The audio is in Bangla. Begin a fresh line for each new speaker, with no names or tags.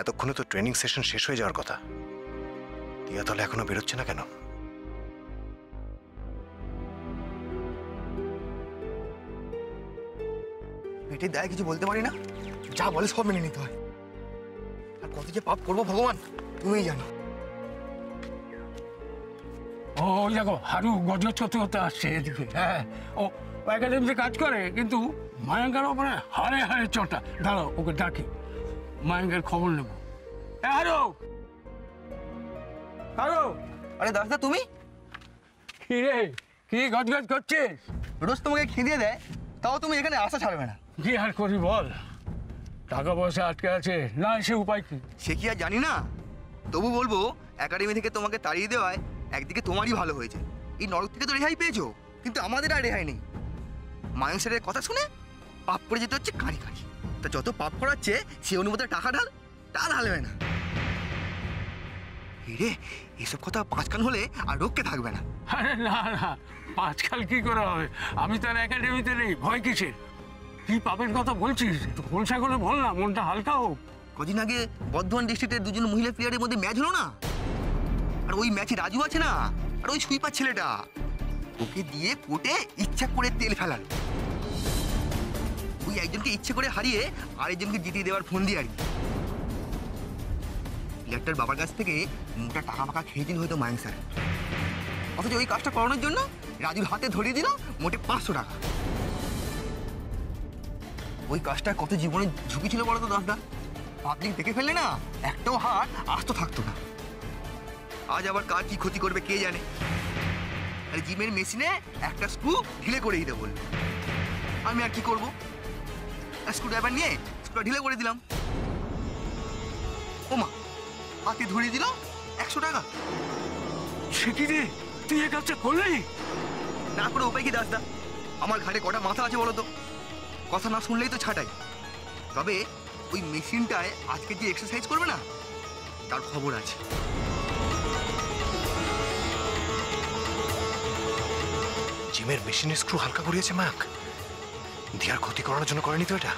এতক্ষণে তো ট্রেনিং সেশন শেষ হয়ে যাওয়ার কথা। দিয়া তাহলে এখনো বেরোচ্ছে না কেন?
পেটে দেয় কিছু বলতে পারি না, যা বলে সব মেনে নিতে হয়। আর কত যে পাপ করবো ভগবান তুমিই জানো।
ও দেখো হারু গজগজ করতে করতে আসছে এদিকে। হ্যাঁ, ও একাডেমিতে কাজ করে, কিন্তু মায়াঙ্কার ওপরে হাড়ে হাড়ে চটা। দাঁড়াও, ওকে ডাকি, মায়াঙ্কের খবর নেব। হারু, হারু!
আরে দাদা তুমি
কি রে, কি গজগজ করছিস?
রোজ তোমাকে খিদিয়ে দেয়, তাও তুমি এখানে আসা ছাড়বে না।
কি আর করি বল, টাকা পয়সা আটকে আছে, না এসে উপায় কি?
সে কি আর জানি না, তবু বলবো একাডেমি থেকে তোমাকে তাড়িয়ে দেওয়ায় একদিকে তোমারই ভালো হয়েছে। এই নরক থেকে তো রেহাই পেয়েছো, কিন্তু আমাদের আর রেহাই নেই। মায়ং স্যারের কথা শুনে পাপ করে যেতে হচ্ছে কাঁড়ি কাঁড়ি। তা যত পাপ করাচ্ছে সে অনুমতি টাকা ঢাল, তা ঢালবে না। রে এসব কথা পাঁচকান হলে আর রক্ষে থাকবে না।
আরে না না, আজকাল কি করে হবে? আমি তো আর একাডেমিতে নেই, ভয় কিসের? কি পাপের কথা বলছিস? একটু খোলসা করে বল না, মনটা হালকা হোক।
কদিন আগে বর্ধমান ডিস্ট্রিক্টের দুজন মহিলা প্লেয়ারের মধ্যে ম্যাচ হলো না? আর ওই ম্যাচে রাজু আছে না, আর ওই সুইপার ছেলেটা, ওকে দিয়ে কোর্টে ইচ্ছা করে তেল ফেলাল। ওই একজনকে ইচ্ছে করে হারিয়ে আরেকজনকে জিতিয়ে দেওয়ার ফোন দিয়ে আর কি। প্লেয়ারটার বাবার কাছ থেকে মোটা টাকা ফাঁকা খেয়েছিল হয়তো মায়ং স্যার, অথচ ওই কাজটা করানোর জন্য রাজুর হাতে ধরিয়ে দিল মোটে 500 টাকা। ওই কাজটা কত জীবনের ঝুঁকি ছিল বলো তো দাদা। পাবলিক দেখে ফেললে না একটাও হাত আস্ত থাকতো না। আজ আবার কার কি ক্ষতি করবে কে জানে। আর জিমের মেশিনে একটা স্ক্রু ঢিলে করে দিতে বলল, আমি আর কি করবো, স্ক্রু ড্রাইভার নিয়ে স্ক্রুটা ঢিলে করে দিলাম। ও মা, হাতে ধরিয়ে দিল 100 টাকা।
সে কি রে, তুই এ কাজটা করলি?
না করে উপায় কি দাসদা? আমার ঘাড়ে কটা মাথা আছে বলো তো, কথা না শুনলেই তো ছাটাই। তবে ওই মেশিনটায় আজকে যে এক্সারসাইজ করবে না, তার খবর আছে।
জিমের মেশিনের স্ক্রু হালকা করিয়েছে মায়াঙ্ক। দিয়ার ক্ষতি করানোর জন্য করেনি তো এটা?